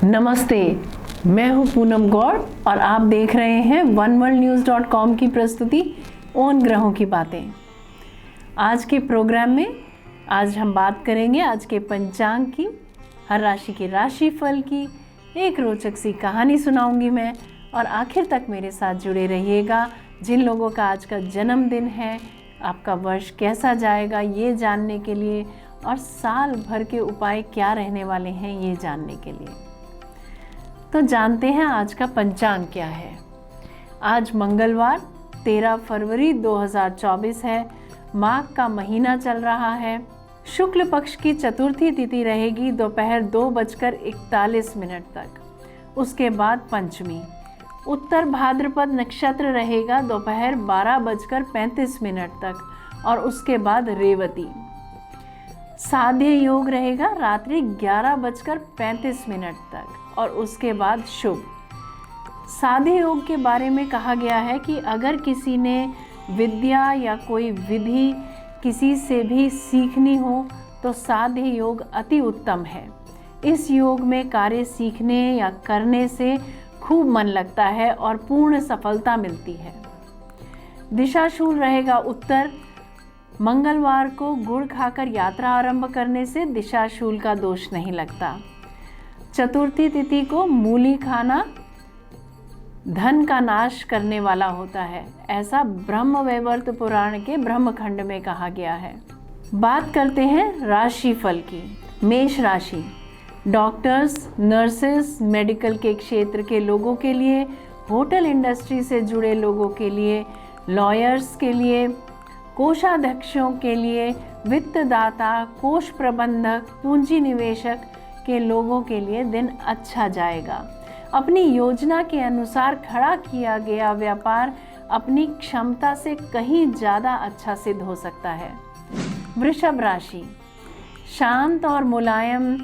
नमस्ते, मैं हूं पूनम गौड़ और आप देख रहे हैं oneworldnews.com की प्रस्तुति उन ग्रहों की बातें। आज के प्रोग्राम में आज हम बात करेंगे आज के पंचांग की, हर राशि के राशिफल की, एक रोचक सी कहानी सुनाऊंगी मैं और आखिर तक मेरे साथ जुड़े रहिएगा। जिन लोगों का आज का जन्मदिन है, आपका वर्ष कैसा जाएगा ये जानने के लिए और साल भर के उपाय क्या रहने वाले हैं ये जानने के लिए। तो जानते हैं आज का पंचांग क्या है। आज मंगलवार 13 फरवरी 2024 है। माघ का महीना चल रहा है। शुक्ल पक्ष की चतुर्थी तिथि रहेगी दोपहर 2:41 तक। उसके बाद पंचमी। उत्तर भाद्रपद नक्षत्र रहेगा दोपहर 12:35 तक और उसके बाद रेवती। साध्य योग रहेगा रात्रि 11:35 तक और उसके बाद शुभ। साध्य योग के बारे में कहा गया है कि अगर किसी ने विद्या या कोई विधि किसी से भी सीखनी हो तो साध्य योग अति उत्तम है। इस योग में कार्य सीखने या करने से खूब मन लगता है और पूर्ण सफलता मिलती है। दिशाशूल रहेगा उत्तर। मंगलवार को गुड़ खाकर यात्रा आरंभ करने से दिशाशूल का दोष नहीं लगता। चतुर्थी तिथि को मूली खाना धन का नाश करने वाला होता है, ऐसा ब्रह्मवैवर्त पुराण के ब्रह्मखंड में कहा गया है। बात करते हैं राशिफल की। मेष राशि। डॉक्टर्स, नर्सेस, मेडिकल के क्षेत्र के लोगों के लिए, होटल इंडस्ट्री से जुड़े लोगों के लिए, लॉयर्स के लिए, कोषाध्यक्षों के लिए, वित्तदाता, कोष प्रबंधक, पूंजी निवेशक के लोगों के लिए दिन अच्छा जाएगा। अपनी योजना के अनुसार खड़ा किया गया व्यापार अपनी क्षमता से कहीं ज़्यादा अच्छा सिद्ध हो सकता है। वृषभ राशि। शांत और मुलायम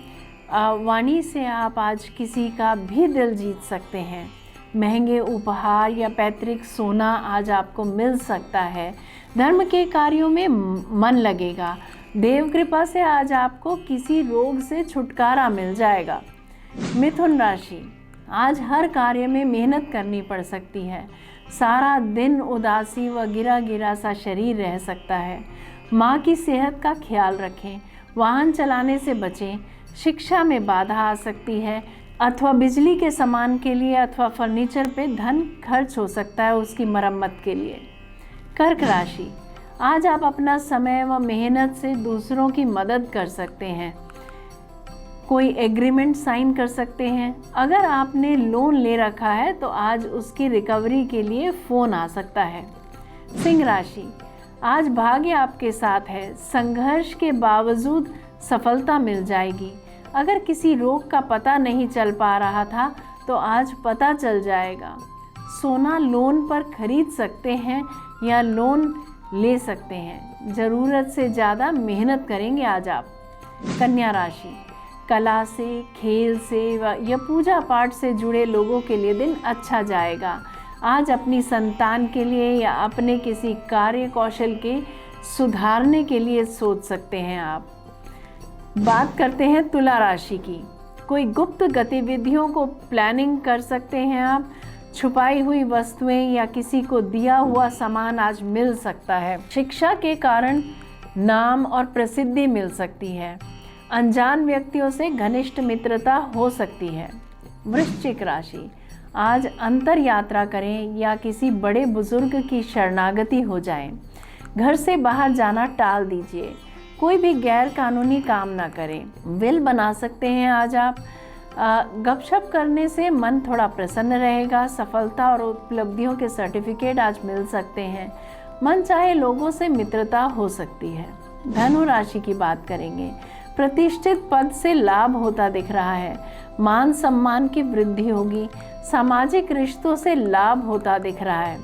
वाणी से आप आज किसी का भी दिल जीत सकते हैं। महंगे उपहार या पैतृक सोना आज आपको मिल सकता है। धर्म के कार्यों में मन लगेगा। देव कृपा से आज आपको किसी रोग से छुटकारा मिल जाएगा। मिथुन राशि। आज हर कार्य में मेहनत करनी पड़ सकती है। सारा दिन उदासी व गिरा गिरा सा शरीर रह सकता है। माँ की सेहत का ख्याल रखें। वाहन चलाने से बचें। शिक्षा में बाधा आ सकती है अथवा बिजली के सामान के लिए अथवा फर्नीचर पे धन खर्च हो सकता है उसकी मरम्मत के लिए। कर्क राशि। आज आप अपना समय व मेहनत से दूसरों की मदद कर सकते हैं। कोई एग्रीमेंट साइन कर सकते हैं। अगर आपने लोन ले रखा है तो आज उसकी रिकवरी के लिए फ़ोन आ सकता है। सिंह राशि। आज भाग्य आपके साथ है। संघर्ष के बावजूद सफलता मिल जाएगी। अगर किसी रोग का पता नहीं चल पा रहा था तो आज पता चल जाएगा। सोना लोन पर खरीद सकते हैं या लोन ले सकते हैं। ज़रूरत से ज़्यादा मेहनत करेंगे आज आप। कन्या राशि। कला से, खेल से या पूजा पाठ से जुड़े लोगों के लिए दिन अच्छा जाएगा। आज अपनी संतान के लिए या अपने किसी कार्य कौशल के सुधारने के लिए सोच सकते हैं आप। बात करते हैं तुला राशि की। कोई गुप्त गतिविधियों को प्लानिंग कर सकते हैं आप। छुपाई हुई वस्तुएं या किसी को दिया हुआ सामान आज मिल सकता है। शिक्षा के कारण नाम और प्रसिद्धि मिल सकती है। अनजान व्यक्तियों से घनिष्ठ मित्रता हो सकती है। वृश्चिक राशि। आज अंतर यात्रा करें या किसी बड़े बुजुर्ग की शरणागति हो जाएं। घर से बाहर जाना टाल दीजिए। कोई भी गैर कानूनी काम ना करें। विल बना सकते हैं आज आप। गपशप करने से मन थोड़ा प्रसन्न रहेगा। सफलता और उपलब्धियों के सर्टिफिकेट आज मिल सकते हैं। मन चाहे लोगों से मित्रता हो सकती है। धनु राशि की बात करेंगे। प्रतिष्ठित पद से लाभ होता दिख रहा है। मान सम्मान की वृद्धि होगी। सामाजिक रिश्तों से लाभ होता दिख रहा है।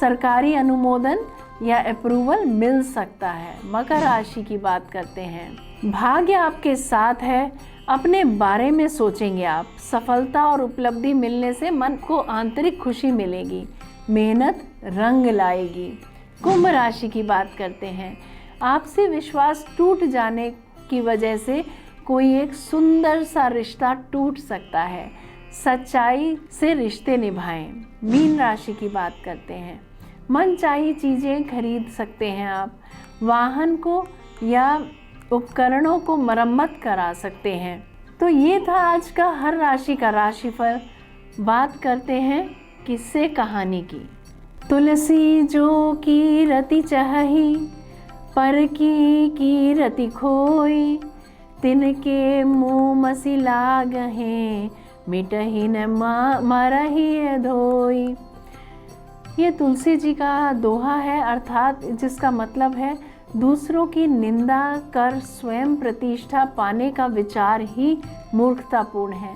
सरकारी अनुमोदन या अप्रूवल मिल सकता है। मकर राशि की बात करते हैं। भाग्य आपके साथ है। अपने बारे में सोचेंगे आप। सफलता और उपलब्धि मिलने से मन को आंतरिक खुशी मिलेगी। मेहनत रंग लाएगी। कुंभ राशि की बात करते हैं। आपसी विश्वास टूट जाने की वजह से कोई एक सुंदर सा रिश्ता टूट सकता है। सच्चाई से रिश्ते निभाएं। मीन राशि की बात करते हैं। मनचाही चीज़ें खरीद सकते हैं आप। वाहन को या उपकरणों को मरम्मत करा सकते हैं। तो ये था आज का हर राशि का राशिफल। बात करते हैं किस्से कहानी की। तुलसी जो की रति चाही, पर की रति खोई, तिनके मुँह मसी लागहें, मिटही न मरही धोई। ये तुलसी जी का दोहा है, अर्थात जिसका मतलब है दूसरों की निंदा कर स्वयं प्रतिष्ठा पाने का विचार ही मूर्खतापूर्ण है।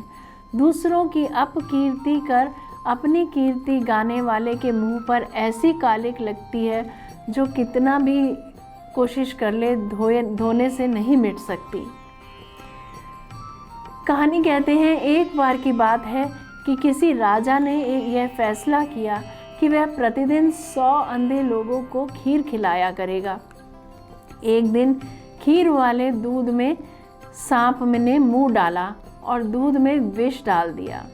दूसरों की अपकीर्ति कर अपनी कीर्ति गाने वाले के मुंह पर ऐसी कालिक लगती है जो कितना भी कोशिश कर ले धोने से नहीं मिट सकती। कहानी कहते हैं एक बार की बात है कि किसी राजा ने यह फैसला किया कि वह प्रतिदिन 100 अंधे लोगों को खीर खिलाया करेगा। एक दिन खीर वाले दूध में सांप ने मुंह डाला और दूध में विष डाल दिया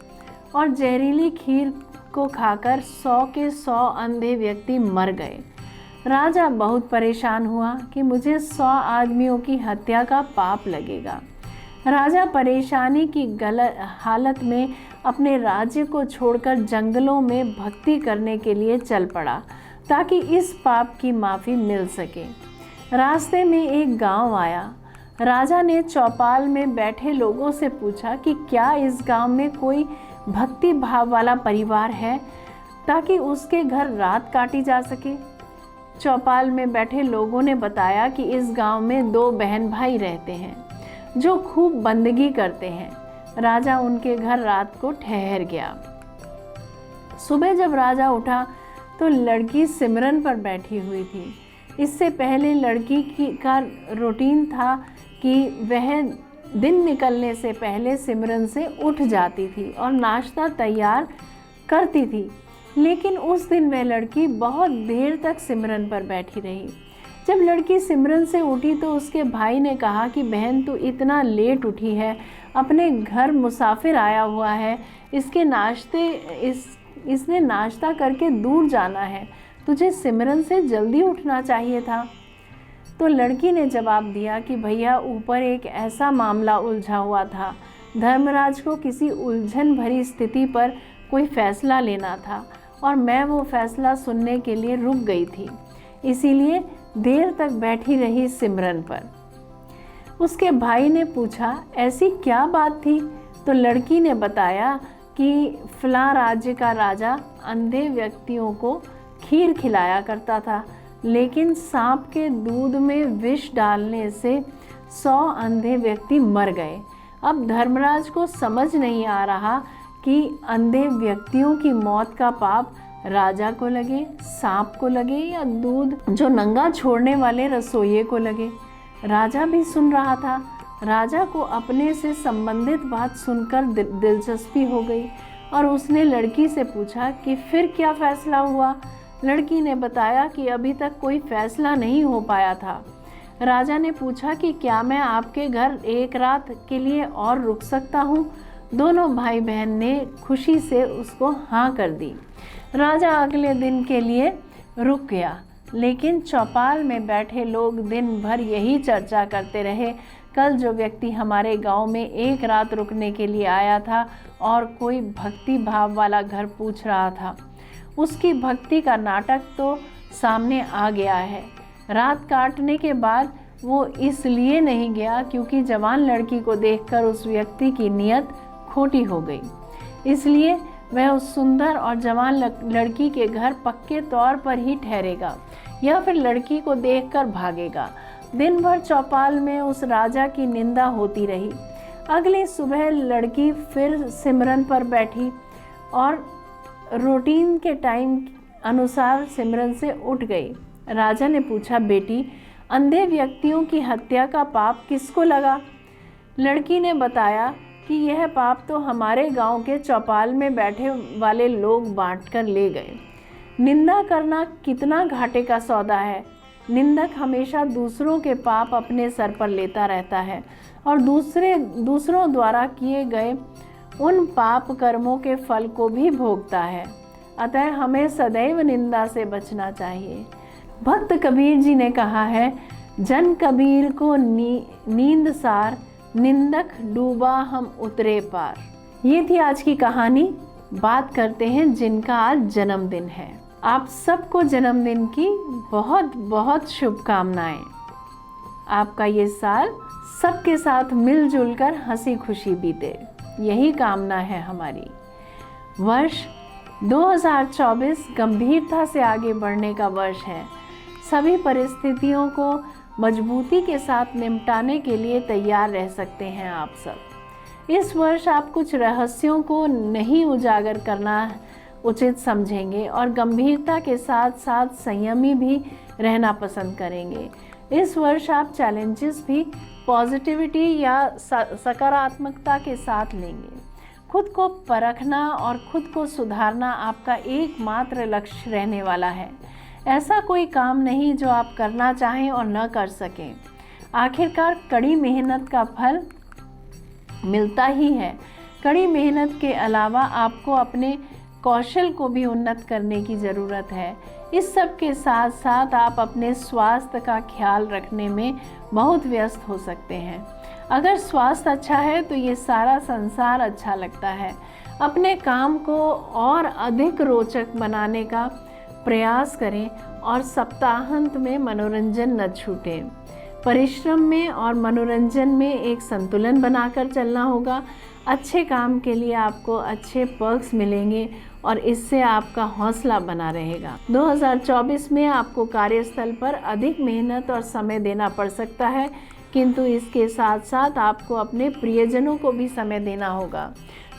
और जहरीली खीर को खाकर 100 के 100 अंधे व्यक्ति मर गए। राजा बहुत परेशान हुआ कि मुझे 100 आदमियों की हत्या का पाप लगेगा। राजा परेशानी की गलत हालत में अपने राज्य को छोड़कर जंगलों में भक्ति करने के लिए चल पड़ा ताकि इस पाप की माफ़ी मिल सके। रास्ते में एक गांव आया। राजा ने चौपाल में बैठे लोगों से पूछा कि क्या इस गांव में कोई भक्ति भाव वाला परिवार है ताकि उसके घर रात काटी जा सके। चौपाल में बैठे लोगों ने बताया कि इस गांव में 2 बहन भाई रहते हैं जो खूब बंदगी करते हैं। राजा उनके घर रात को ठहर गया। सुबह जब राजा उठा तो लड़की सिमरन पर बैठी हुई थी। इससे पहले लड़की का रूटीन था कि वह दिन निकलने से पहले सिमरन से उठ जाती थी और नाश्ता तैयार करती थी, लेकिन उस दिन वह लड़की बहुत देर तक सिमरन पर बैठी रही। जब लड़की सिमरन से उठी तो उसके भाई ने कहा कि बहन तू इतना लेट उठी है, अपने घर मुसाफिर आया हुआ है, इसने नाश्ता करके दूर जाना है, तुझे सिमरन से जल्दी उठना चाहिए था। तो लड़की ने जवाब दिया कि भैया ऊपर एक ऐसा मामला उलझा हुआ था, धर्मराज को किसी उलझन भरी स्थिति पर कोई फैसला लेना था और मैं वो फैसला सुनने के लिए रुक गई थी, इसीलिए देर तक बैठी रही सिमरन पर। उसके भाई ने पूछा ऐसी क्या बात थी? तो लड़की ने बताया कि फलां राज्य का राजा अंधे व्यक्तियों को खीर खिलाया करता था, लेकिन सांप के दूध में विष डालने से 100 अंधे व्यक्ति मर गए। अब धर्मराज को समझ नहीं आ रहा कि अंधे व्यक्तियों की मौत का पाप राजा को लगे, सांप को लगे या दूध जो नंगा छोड़ने वाले रसोइये को लगे। राजा भी सुन रहा था। राजा को अपने से संबंधित बात सुनकर दिलचस्पी हो गई और उसने लड़की से पूछा कि फिर क्या फैसला हुआ। लड़की ने बताया कि अभी तक कोई फैसला नहीं हो पाया था। राजा ने पूछा कि क्या मैं आपके घर एक रात के लिए और रुक सकता हूँ? दोनों भाई बहन ने खुशी से उसको हाँ कर दी। राजा अगले दिन के लिए रुक गया, लेकिन चौपाल में बैठे लोग दिन भर यही चर्चा करते रहे, कल जो व्यक्ति हमारे गांव में एक रात रुकने के लिए आया था और कोई भक्ति भाव वाला घर पूछ रहा था, उसकी भक्ति का नाटक तो सामने आ गया है। रात काटने के बाद वो इसलिए नहीं गया क्योंकि जवान लड़की को देखकर उस व्यक्ति की नीयत खोटी हो गई, इसलिए वह उस सुंदर और जवान लड़की के घर पक्के तौर पर ही ठहरेगा या फिर लड़की को देखकर भागेगा। दिन भर चौपाल में उस राजा की निंदा होती रही। अगली सुबह लड़की फिर सिमरन पर बैठी और रूटीन के टाइम अनुसार सिमरन से उठ गई। राजा ने पूछा, बेटी अंधे व्यक्तियों की हत्या का पाप किसको लगा? लड़की ने बताया कि यह पाप तो हमारे गांव के चौपाल में बैठे वाले लोग बांट कर ले गए। निंदा करना कितना घाटे का सौदा है। निंदक हमेशा दूसरों के पाप अपने सर पर लेता रहता है और दूसरों द्वारा किए गए उन पाप कर्मों के फल को भी भोगता है। अतः हमें सदैव निंदा से बचना चाहिए। भक्त कबीर जी ने कहा है, जन कबीर को नींद सार, निंदक डूबा हम उतरे पार। ये थी आज की कहानी। बात करते हैं जिनका आज जन्मदिन है। आप सबको जन्मदिन की बहुत बहुत शुभकामनाएं। आपका ये साल सबके साथ मिलजुल कर हंसी खुशी बीते, यही कामना है हमारी। वर्ष 2024 गंभीरता से आगे बढ़ने का वर्ष है। सभी परिस्थितियों को मजबूती के साथ निपटाने के लिए तैयार रह सकते हैं आप सब। इस वर्ष आप कुछ रहस्यों को नहीं उजागर करना उचित समझेंगे और गंभीरता के साथ साथ संयमी भी रहना पसंद करेंगे। इस वर्ष आप चैलेंजेस भी पॉजिटिविटी या सकारात्मकता के साथ लेंगे। खुद को परखना और खुद को सुधारना आपका एकमात्र लक्ष्य रहने वाला है। ऐसा कोई काम नहीं जो आप करना चाहें और न कर सकें। आखिरकार कड़ी मेहनत का फल मिलता ही है। कड़ी मेहनत के अलावा आपको अपने कौशल को भी उन्नत करने की ज़रूरत है। इस सब के साथ साथ आप अपने स्वास्थ्य का ख्याल रखने में बहुत व्यस्त हो सकते हैं। अगर स्वास्थ्य अच्छा है तो ये सारा संसार अच्छा लगता है। अपने काम को और अधिक रोचक बनाने का प्रयास करें और सप्ताहांत में मनोरंजन न छूटें। परिश्रम में और मनोरंजन में एक संतुलन बनाकर चलना होगा। अच्छे काम के लिए आपको अच्छे पर्क्स मिलेंगे और इससे आपका हौसला बना रहेगा। 2024 में आपको कार्यस्थल पर अधिक मेहनत और समय देना पड़ सकता है, किंतु इसके साथ साथ आपको अपने प्रियजनों को भी समय देना होगा।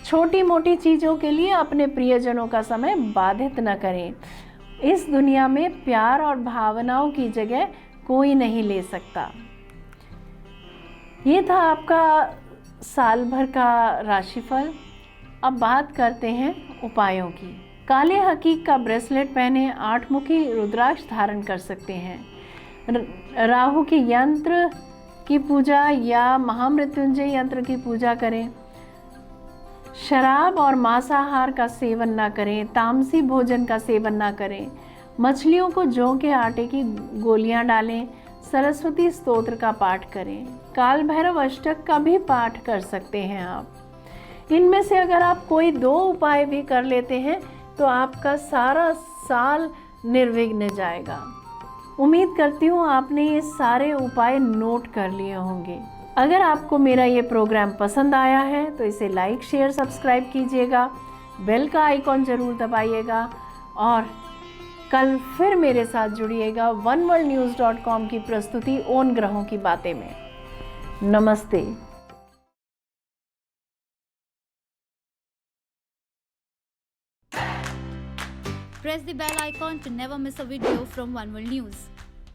छोटी मोटी चीज़ों के लिए अपने प्रियजनों का समय बाधित न करें। इस दुनिया में प्यार और भावनाओं की जगह कोई नहीं ले सकता। ये था आपका साल भर का राशिफल। अब बात करते हैं उपायों की। काले हकीक का ब्रेसलेट पहने 8 मुखी रुद्राक्ष धारण कर सकते हैं। राहु के यंत्र की पूजा या महामृत्युंजय यंत्र की पूजा करें। शराब और मांसाहार का सेवन न करें। तामसी भोजन का सेवन न करें। मछलियों को जौ के आटे की गोलियां डालें। सरस्वती स्तोत्र का पाठ करें। काल भैरव अष्टक का भी पाठ कर सकते हैं आप। इनमें से अगर आप कोई 2 उपाय भी कर लेते हैं तो आपका सारा साल निर्विघ्न जाएगा। उम्मीद करती हूँ आपने ये सारे उपाय नोट कर लिए होंगे। अगर आपको मेरा ये प्रोग्राम पसंद आया है तो इसे लाइक शेयर सब्सक्राइब कीजिएगा। बेल का आइकॉन ज़रूर दबाइएगा और कल फिर मेरे साथ जुड़िएगा oneworldnews.com की प्रस्तुति ओन ग्रहों की बातें में। नमस्ते। Press the bell icon to never miss a video from One World News.